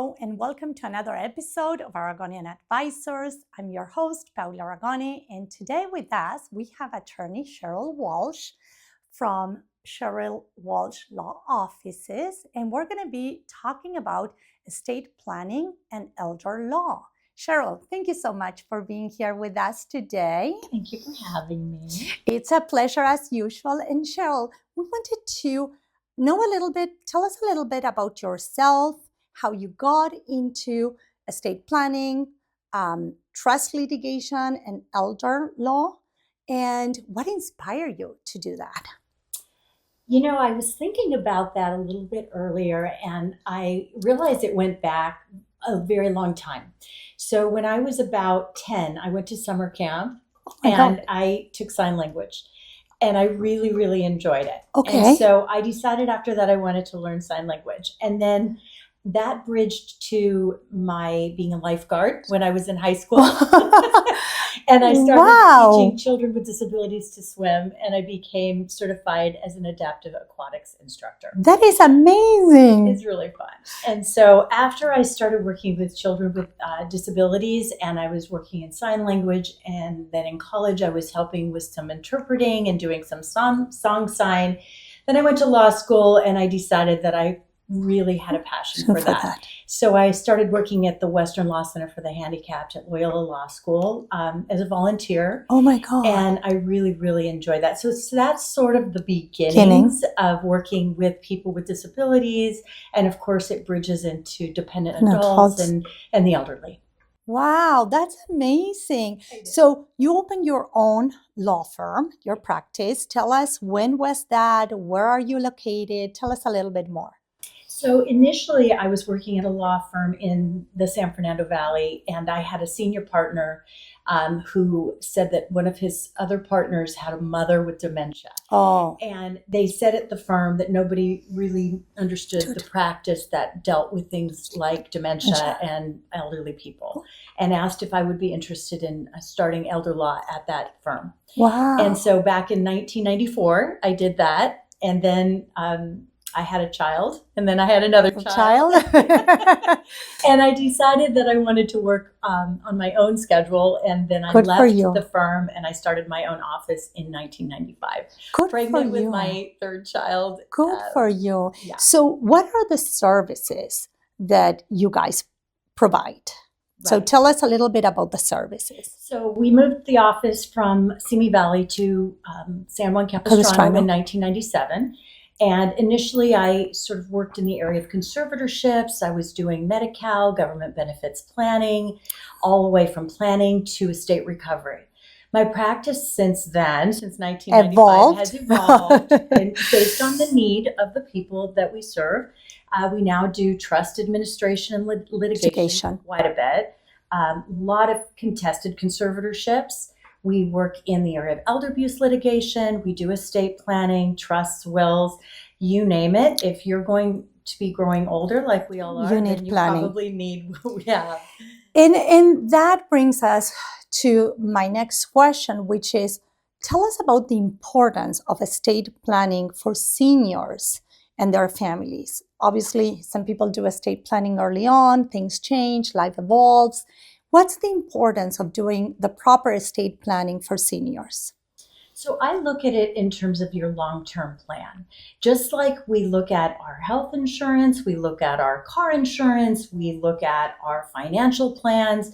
Hello, and welcome to another episode of Aragone Advisors. I'm your host, Paula Aragone, and today with us, we have attorney Cheryl Walsh from Cheryl Walsh Law Offices, and we're going to be talking about estate planning and elder law. Cheryl, thank you so much for being here with us today. Thank you for having me. It's a pleasure as usual. And Cheryl, we wanted to tell us a little bit about yourself, how you got into estate planning, trust litigation, and elder law, and what inspired you to do that? You know, I was thinking about that a little bit earlier, and I realized it went back a very long time. So when I was about 10, I went to summer camp, and I took sign language. And I really, really enjoyed it. Okay. And so I decided after that I wanted to learn sign language. And then that bridged to my being a lifeguard when I was in high school. And I started teaching children with disabilities to swim, and I became certified as an adaptive aquatics instructor. That is amazing. It's really fun. And so after I started working with children with disabilities, and I was working in sign language, and then in college I was helping with some interpreting and doing some song sign. Then I went to law school, and I decided that I really had a passion for that. So I started working at the Western Law Center for the Handicapped at Loyola Law School as a volunteer. Oh my God. And I really, really enjoyed that. So that's sort of the beginnings of working with people with disabilities. And of course, it bridges into dependent adults and the elderly. Wow, that's amazing. So you opened your own law firm, your practice. Tell us, when was that? Where are you located? Tell us a little bit more. So initially, I was working at a law firm in the San Fernando Valley, and I had a senior partner who said that one of his other partners had a mother with dementia. Oh. And they said at the firm that nobody really understood the practice that dealt with things like dementia and elderly people, and asked if I would be interested in starting elder law at that firm. Wow. And so back in 1994, I did that. And then I had a child, and then I had another child. And I decided that I wanted to work on my own schedule, and then I left the firm, and I started my own office in 1995. Pregnant with my third child. Good for you. Yeah. So what are the services that you guys provide? Right. So tell us a little bit about the services. So we moved the office from Simi Valley to San Juan Capistrano in 1997. And initially, I sort of worked in the area of conservatorships. I was doing Medi-Cal, government benefits planning, all the way from planning to estate recovery. My practice since then, since 1995, has evolved and based on the need of the people that we serve. We now do trust administration and litigation quite a bit. A lot of contested conservatorships. We work in the area of elder abuse litigation. We do estate planning, trusts, wills, you name it. If you're going to be growing older like we all are, then you probably need what we have. And that brings us to my next question, which is, tell us about the importance of estate planning for seniors and their families. Obviously, some people do estate planning early on, things change, life evolves. What's the importance of doing the proper estate planning for seniors? So I look at it in terms of your long-term plan. Just like we look at our health insurance, we look at our car insurance, we look at our financial plans.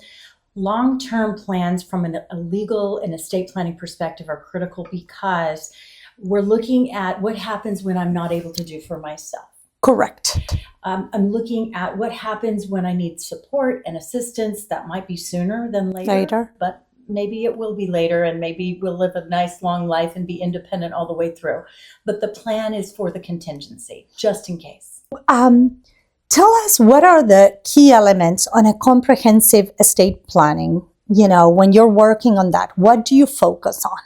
Long-term plans from a legal and estate planning perspective are critical because we're looking at what happens when I'm not able to do for myself. Correct. I'm looking at what happens when I need support and assistance. That might be sooner than later. But maybe it will be later, and maybe we'll live a nice long life and be independent all the way through. But the plan is for the contingency, just in case. Tell us, what are the key elements on a comprehensive estate planning? You know, when you're working on that, what do you focus on?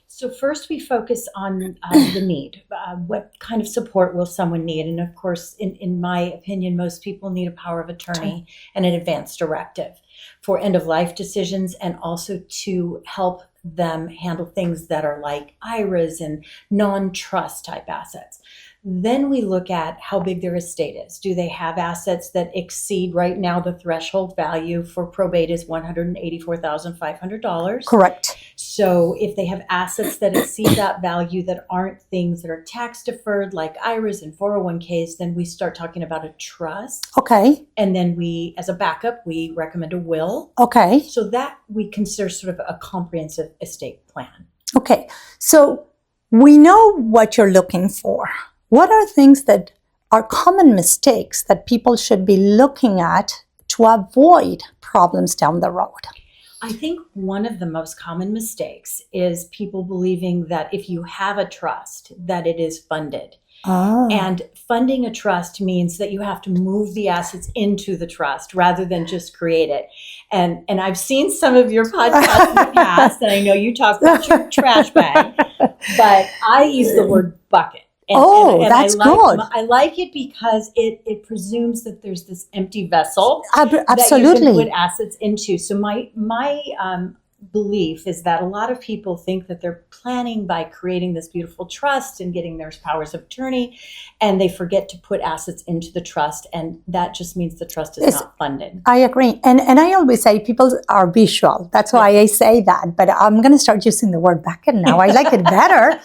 So first we focus on the need. What kind of support will someone need? And of course, in my opinion, most people need a power of attorney and an advance directive for end-of-life decisions, and also to help them handle things that are like IRAs and non-trust type assets. Then we look at how big their estate is. Do they have assets that exceed, right now the threshold value for probate is $184,500. Correct. So if they have assets that exceed that value that aren't things that are tax deferred like IRAs and 401ks, then we start talking about a trust. Okay. And then we, as a backup, we recommend a will. Okay. So that we consider sort of a comprehensive estate plan. Okay. So we know what you're looking for. What are things that are common mistakes that people should be looking at to avoid problems down the road? I think one of the most common mistakes is people believing that if you have a trust, that it is funded. Oh. And funding a trust means that you have to move the assets into the trust rather than just create it. And I've seen some of your podcasts in the past, and I know you talk about your trash bag, but I use the word bucket. And that's good. I like it because it presumes that there's this empty vessel Absolutely. that you can put assets into. So my belief is that a lot of people think that they're planning by creating this beautiful trust and getting their powers of attorney, and they forget to put assets into the trust, and that just means the trust is not funded. I agree. And I always say people are visual. That's why I say that. But I'm going to start using the word bucket now. I like it better.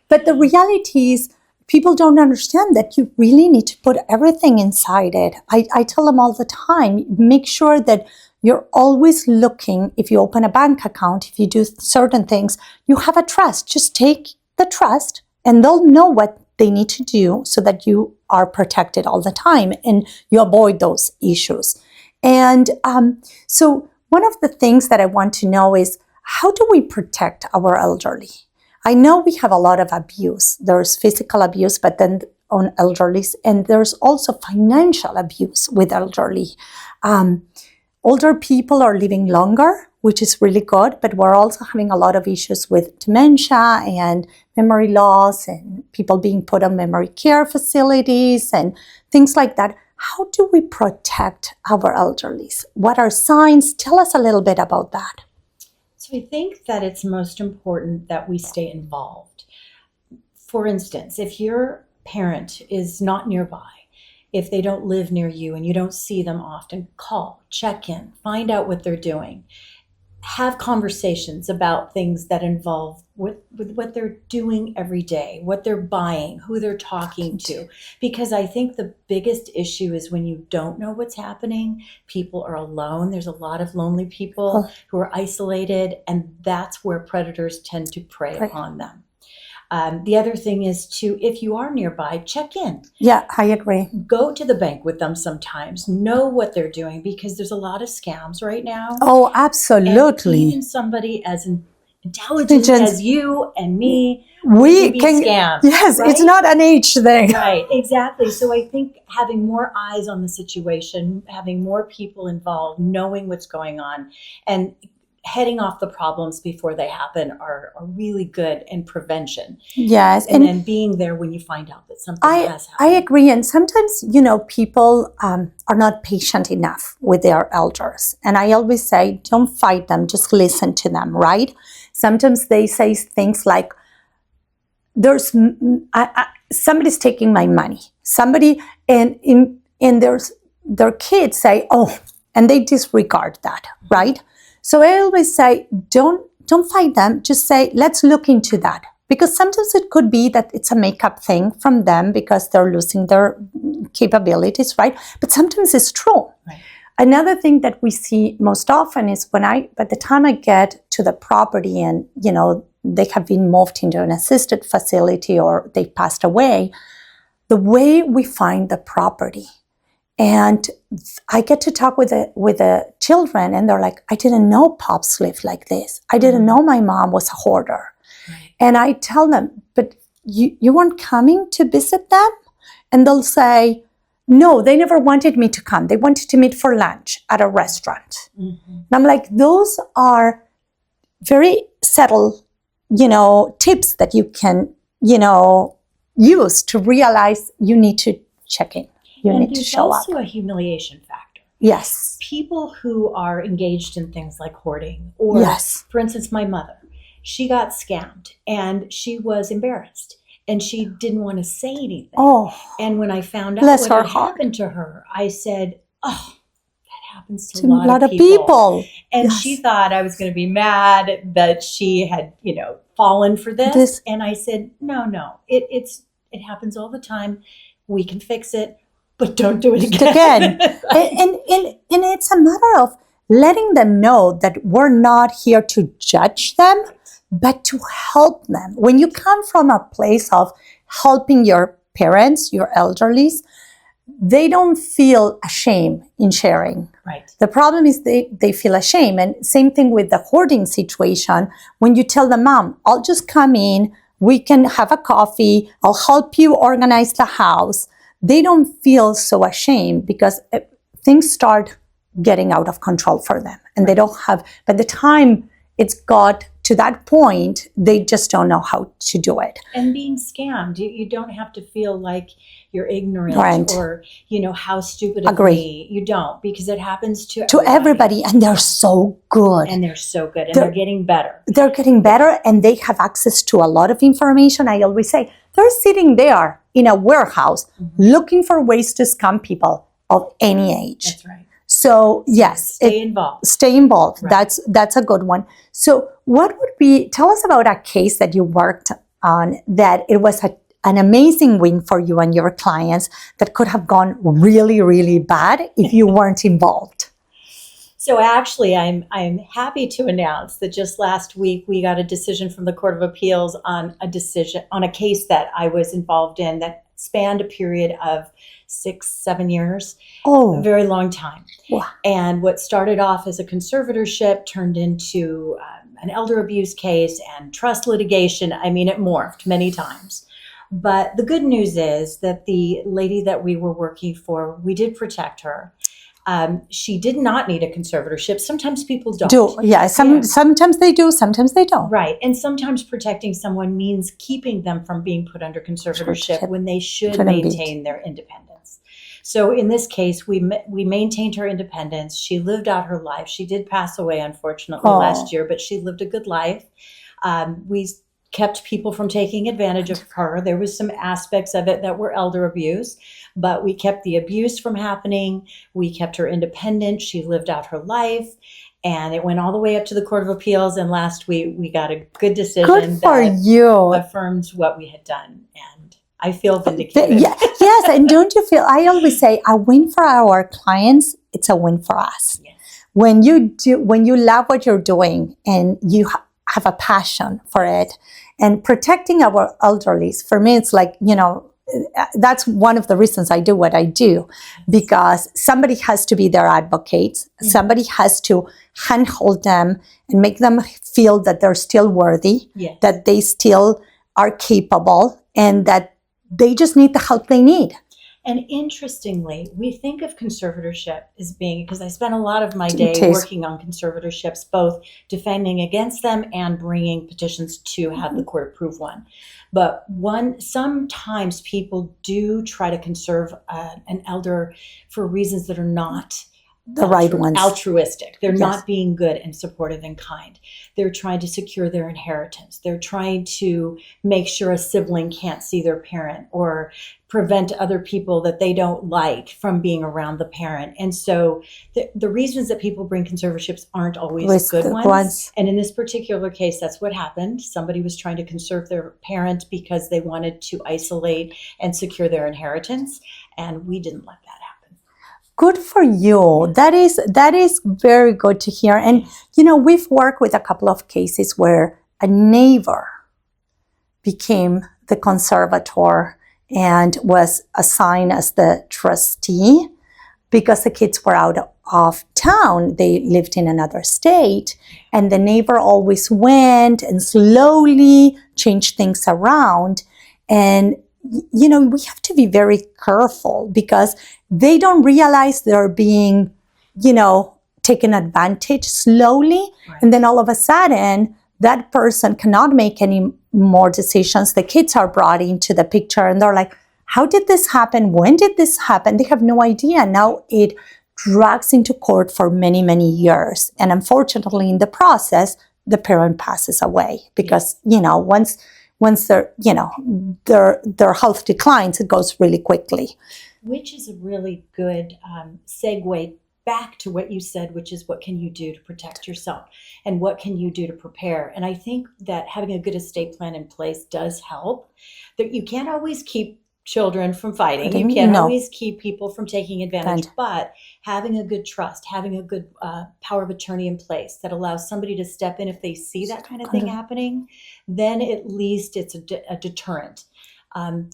But the reality is people don't understand that you really need to put everything inside it. I tell them all the time, make sure that you're always looking, if you open a bank account, if you do certain things, you have a trust. Just take the trust and they'll know what they need to do so that you are protected all the time and you avoid those issues. And so one of the things that I want to know is, how do we protect our elderly? I know we have a lot of abuse. There's physical abuse, but then on elderly, and there's also financial abuse with elderly. Older people are living longer, which is really good, but we're also having a lot of issues with dementia and memory loss and people being put on memory care facilities and things like that. How do we protect our elderlies? What are signs? Tell us a little bit about that. So I think that it's most important that we stay involved. For instance, if your parent is not nearby, if they don't live near you and you don't see them often, call, check in, find out what they're doing. Have conversations about things that involve with what they're doing every day, what they're buying, who they're talking to. Because I think the biggest issue is when you don't know what's happening, people are alone. There's a lot of lonely people who are isolated, and that's where predators tend to prey upon them. The other thing is to, if you are nearby, check in. Yeah, I agree. Go to the bank with them sometimes. Know what they're doing, because there's a lot of scams right now. Oh, absolutely. And even somebody as intelligent as you and me, we be can scammed. Yes, right? It's not an age thing. Right, exactly. So I think having more eyes on the situation, having more people involved, knowing what's going on, and heading off the problems before they happen are really good in prevention. Yes. And then being there when you find out that something has happened. I agree. And sometimes, people are not patient enough with their elders. And I always say, don't fight them, just listen to them, right? Sometimes they say things like, somebody's taking my money. Somebody, and their kids say, oh, and they disregard that, right? So I always say, don't fight them. Just say, let's look into that. Because sometimes it could be that it's a makeup thing from them because they're losing their capabilities, right? But sometimes it's true. Right. Another thing that we see most often is by the time I get to the property and, they have been moved into an assisted facility or they passed away, the way we find the property. And I get to talk with the children, and they're like, I didn't know Pops lived like this. I didn't know my mom was a hoarder. Right. And I tell them, but you weren't coming to visit them? And they'll say, no, they never wanted me to come. They wanted to meet for lunch at a restaurant. Mm-hmm. And I'm like, those are very subtle, tips that you can, use to realize you need to check in. You need to show up. There's also a humiliation factor. Yes. People who are engaged in things like hoarding, or for instance, my mother, she got scammed and she was embarrassed. and she didn't want to say anything. Oh, and when I found out bless what her had heart. happened to her, I said, oh, that happens to To a lot of people. And Yes. she thought I was going to be mad that she had, fallen for this. And I said, no, it happens all the time. We can fix it, but don't do it again. and it's a matter of letting them know that we're not here to judge them, but to help them. When you come from a place of helping your parents, your elderlies, they don't feel ashamed in sharing. Right. The problem is they feel ashamed. And same thing with the hoarding situation. When you tell the mom, I'll just come in, we can have a coffee, I'll help you organize the house. They don't feel so ashamed because things start getting out of control for them. And they don't have, by the time it's got to that point, they just don't know how to do it. And being scammed, you don't have to feel like you're ignorant or, how stupid of me. You don't, because it happens to everybody. And they're so good. And they're getting better. They're getting better, and they have access to a lot of information. I always say, they're sitting there in a warehouse looking for ways to scam people of any age. That's right. So yes, stay involved. Stay involved. Right. That's a good one. So tell us about a case that you worked on that it was an amazing win for you and your clients that could have gone really, really bad if you weren't involved. So actually, I'm happy to announce that just last week we got a decision from the Court of Appeals on a case that I was involved in that spanned a period of 6-7 years. Oh, a very long time. Wow. And what started off as a conservatorship turned into an elder abuse case and trust litigation. I mean, it morphed many times. But the good news is that the lady that we were working for, we did protect her. She did not need a conservatorship. Sometimes people don't. Sometimes they do, sometimes they don't. Right. And sometimes protecting someone means keeping them from being put under conservatorship when they should maintain their independence. So in this case, we maintained her independence. She lived out her life. She did pass away, unfortunately, last year, but she lived a good life. We kept people from taking advantage of her. There was some aspects of it that were elder abuse, but we kept the abuse from happening. We kept her independent. She lived out her life, and it went all the way up to the Court of Appeals. And last week we got a good decision that affirms what we had done. And I feel vindicated. Yes. And don't you feel, I always say a win for our clients, it's a win for us. Yes. When you love what you're doing and you have a passion for it, and protecting our elderlies, for me, it's like, that's one of the reasons I do what I do, because somebody has to be their advocate. Mm-hmm. Somebody has to handhold them and make them feel that they're still worthy, that they still are capable, and that they just need the help they need. And interestingly, we think of conservatorship as being, because I spent a lot of my day working on conservatorships, both defending against them and bringing petitions to have the court approve one. But sometimes people do try to conserve an elder for reasons that are not the right ones. Altruistic. They're not being good and supportive and kind. They're trying to secure their inheritance. They're trying to make sure a sibling can't see their parent, or prevent other people that they don't like from being around the parent. And so the reasons that people bring conservatorships aren't always good ones. And in this particular case, that's what happened. Somebody was trying to conserve their parent because they wanted to isolate and secure their inheritance. And we didn't let that happen. Good for you. That is very good to hear. And, we've worked with a couple of cases where a neighbor became the conservator and was assigned as the trustee because the kids were out of town. They lived in another state, and the neighbor always went and slowly changed things around. And we have to be very careful because they don't realize they're being, taken advantage slowly. Right. And then all of a sudden, that person cannot make any more decisions. The kids are brought into the picture and they're like, how did this happen? When did this happen? They have no idea. Now it drags into court for many, many years. And unfortunately, in the process, the parent passes away because, once their health declines, it goes really quickly. Which is a really good segue back to what you said, which is what can you do to protect yourself and what can you do to prepare? And I think that having a good estate plan in place does help. That you can't always keep children from fighting. You can't always keep people from taking advantage, but having a good trust, having a good power of attorney in place that allows somebody to step in if they see that kind of thing happening, then at least it's a deterrent.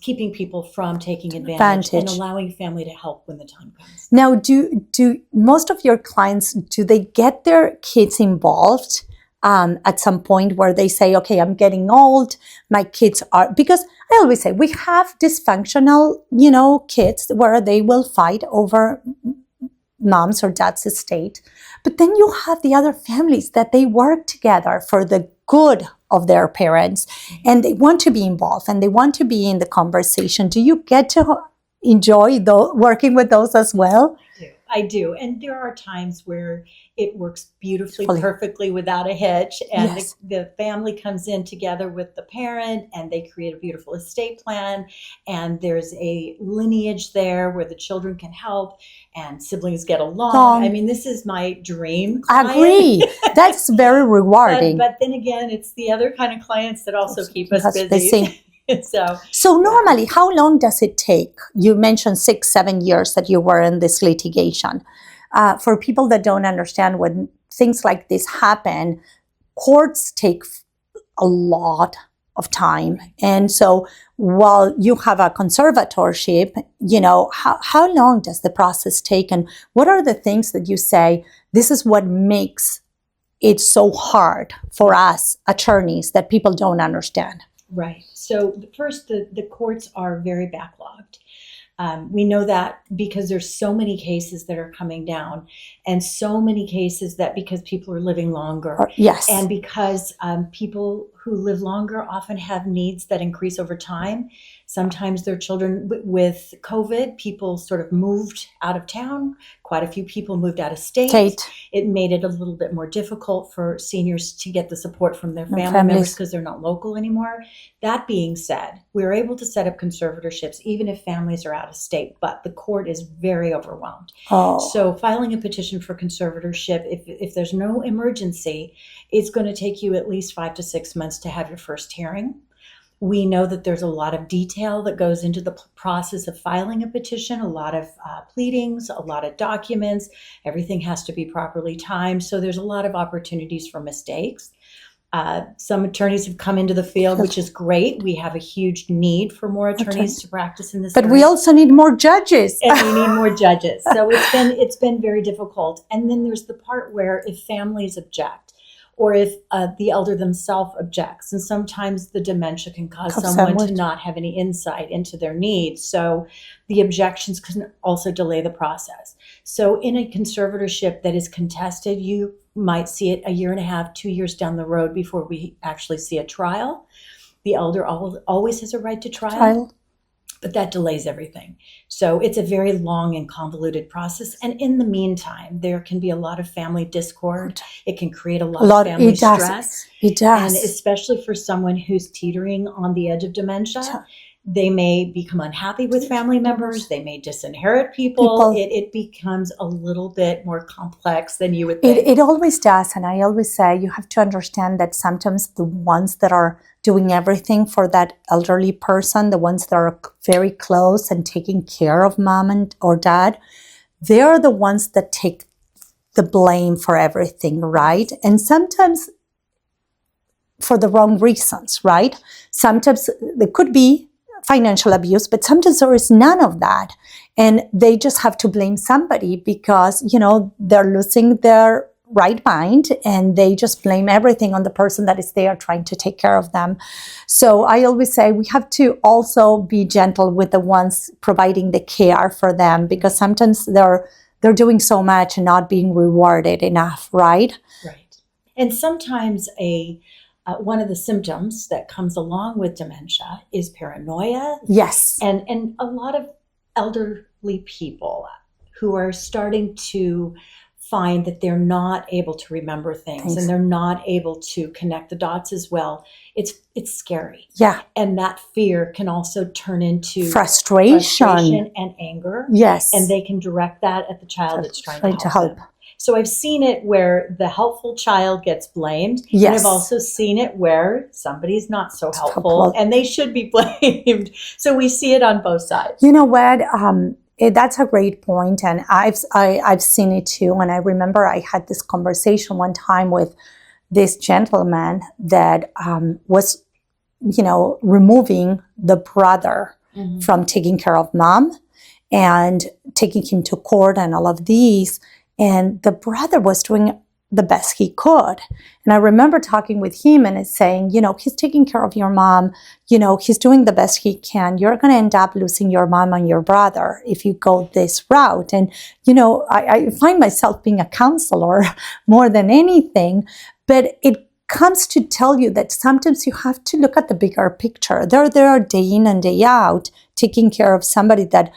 Keeping people from taking advantage and allowing family to help when the time comes. Now, do most of your clients, do they get their kids involved at some point where they say, okay, I'm getting old, my kids are, because I always say we have dysfunctional, kids where they will fight over mom's or dad's estate. But then you have the other families that they work together for the good of their parents, and they want to be involved and they want to be in the conversation. Do you get to enjoy working with those as well? I do. And there are times where it works beautifully, perfectly without a hitch. And the family comes in together with the parent and they create a beautiful estate plan. And there's a lineage there where the children can help and siblings get along. I mean, this is my dream client. I agree. That's very rewarding. But then again, it's the other kind of clients that also keep us busy. So normally, how long does it take? You mentioned 6-7 years that you were in this litigation. For people that don't understand, when things like this happen, courts take a lot of time. And so while you have a conservatorship, how long does the process take? And what are the things that you say, this is what makes it so hard for us attorneys that people don't understand? Right. So first, the courts are very backlogged. We know that because there's so many cases that are coming down and so many cases that because people are living longer. Yes. And because people who live longer often have needs that increase over time. Sometimes their children, with COVID, people sort of moved out of town. Quite a few people moved out of state. It made it a little bit more difficult for seniors to get the support from their family members because they're not local anymore. That being said, we're able to set up conservatorships even if families are out of state, but the court is very overwhelmed. So filing a petition for conservatorship, if there's no emergency, it's going to take you at least 5 to 6 months to have your first hearing. We know that there's a lot of detail that goes into the process of filing a petition, a lot of pleadings, a lot of documents. Everything has to be properly timed. So there's a lot of opportunities for mistakes. Some attorneys have come into the field, which is great. We have a huge need for more attorneys to practice in this area. But we also need more judges. And we need more judges. So it's been very difficult. And then there's the part where if families object, or if the elder themselves objects. And sometimes the dementia can cause someone to not have any insight into their needs. So the objections can also delay the process. So in a conservatorship that is contested, you might see it 1.5 to 2 years down the road before we actually see a trial. The elder always has a right to trial. But that delays everything. So it's a very long and convoluted process. And in the meantime, there can be a lot of family discord. It can create a lot of family stress. It does. And especially for someone who's teetering on the edge of dementia, they may become unhappy with family members. They may disinherit people. It becomes a little bit more complex than you would think. It always does. And I always say you have to understand that sometimes the ones that are doing everything for that elderly person, the ones that are very close and taking care of mom or dad, they're the ones that take the blame for everything, right? And sometimes for the wrong reasons, right? Sometimes there could be financial abuse, but sometimes there is none of that. And they just have to blame somebody because, they're losing their right mind and they just blame everything on the person that is there trying to take care of them. So I always say we have to also be gentle with the ones providing the care for them because sometimes they're doing so much and not being rewarded enough, right? Right. And sometimes one of the symptoms that comes along with dementia is paranoia. Yes. And a lot of elderly people who are starting to find that they're not able to remember things and they're not able to connect the dots as well, it's scary. Yeah. And that fear can also turn into frustration and anger. Yes. And they can direct that at the child that's trying to help them. So I've seen it where the helpful child gets blamed. Yes. And I've also seen it where somebody's not so helpful and they should be blamed. So we see it on both sides. You know what? That's a great point, and I've seen it too. And I remember I had this conversation one time with this gentleman that was, removing the brother from taking care of mom and taking him to court and all of these. And the brother was doing the best he could. And I remember talking with him and saying, he's taking care of your mom. He's doing the best he can. You're going to end up losing your mom and your brother if you go this route. And, I find myself being a counselor more than anything, but it comes to tell you that sometimes you have to look at the bigger picture. They're there day in and day out, taking care of somebody that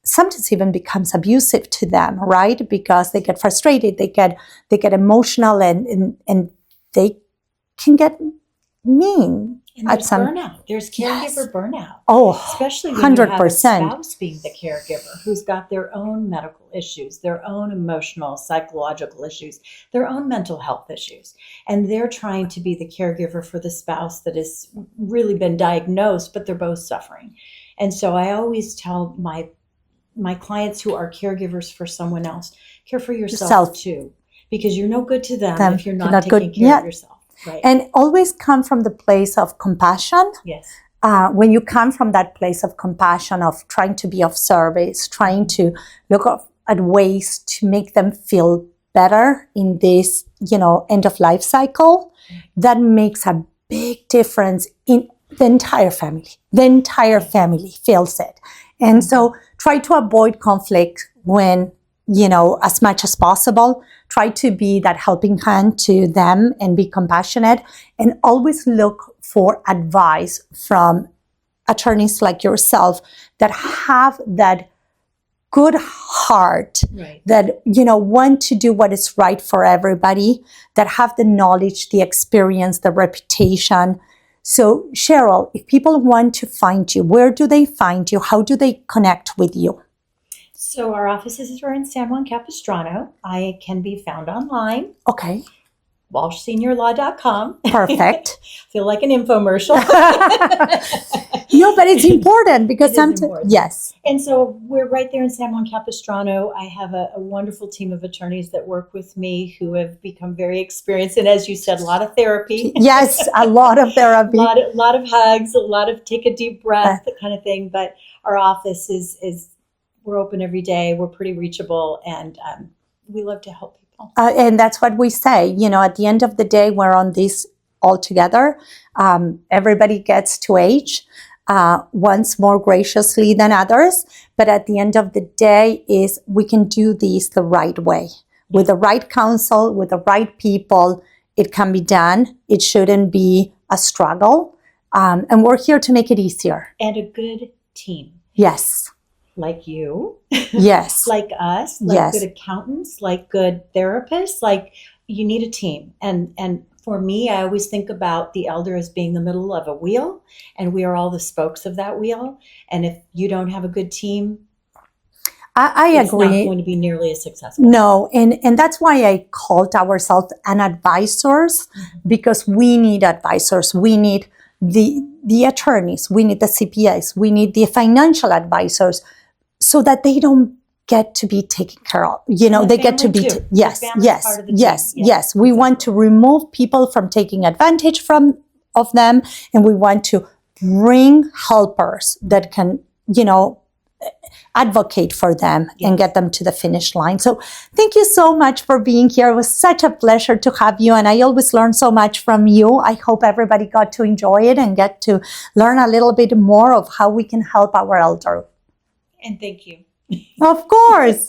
sometimes even becomes abusive to them, right? Because they get frustrated, they get emotional, and they can get mean. And there's burnout. There's caregiver burnout. Oh, especially when 100%. You have a spouse being the caregiver who's got their own medical issues, their own emotional, psychological issues, their own mental health issues. And they're trying to be the caregiver for the spouse that has really been diagnosed, but they're both suffering. And so I always tell my clients who are caregivers for someone else, care for yourself too, because you're no good to them if you're not taking care of yourself. Right. And always come from the place of compassion. Yes. When you come from that place of compassion, of trying to be of service, trying to look at ways to make them feel better in this, end of life cycle, that makes a big difference in the entire family. The entire family feels it. And so try to avoid conflict when, as much as possible. Try to be that helping hand to them and be compassionate, and always look for advice from attorneys like yourself that have that good heart, that, want to do what is right for everybody, that have the knowledge, the experience, the reputation. So Cheryl, if people want to find you, where do they find you? How do they connect with you? So our offices are in San Juan Capistrano. I can be found online. Okay. WalshSeniorLaw.com. Perfect. Feel like an infomercial. No, but it's important because sometimes, yes. And so we're right there in San Juan Capistrano. I have a wonderful team of attorneys that work with me who have become very experienced. And as you said, a lot of therapy. Yes, a lot of therapy. a lot of hugs, a lot of take a deep breath, that kind of thing. But our office is we're open every day. We're pretty reachable, and we love to help people. And that's what we say. At the end of the day, we're on this all together. Everybody gets to age once more graciously than others. But at the end of the day, we can do this the right way. With the right counsel, with the right people, it can be done. It shouldn't be a struggle. And we're here to make it easier. And a good team. Yes. Like you. Yes. Like us. Like good accountants. Like good therapists. Like you need a team. And for me, I always think about the elder as being the middle of a wheel, and we are all the spokes of that wheel. And if you don't have a good team, I agree. It's not going to be nearly as successful. No, and that's why I called ourselves an advisors, because we need advisors. We need the attorneys. We need the CPAs. We need the financial advisors, so that they don't get to be taken care of. They get to be, yes. We want to remove people from taking advantage of them. And we want to bring helpers that can, advocate for them and get them to the finish line. So thank you so much for being here. It was such a pleasure to have you. And I always learn so much from you. I hope everybody got to enjoy it and get to learn a little bit more of how we can help our elder. And thank you. Of course.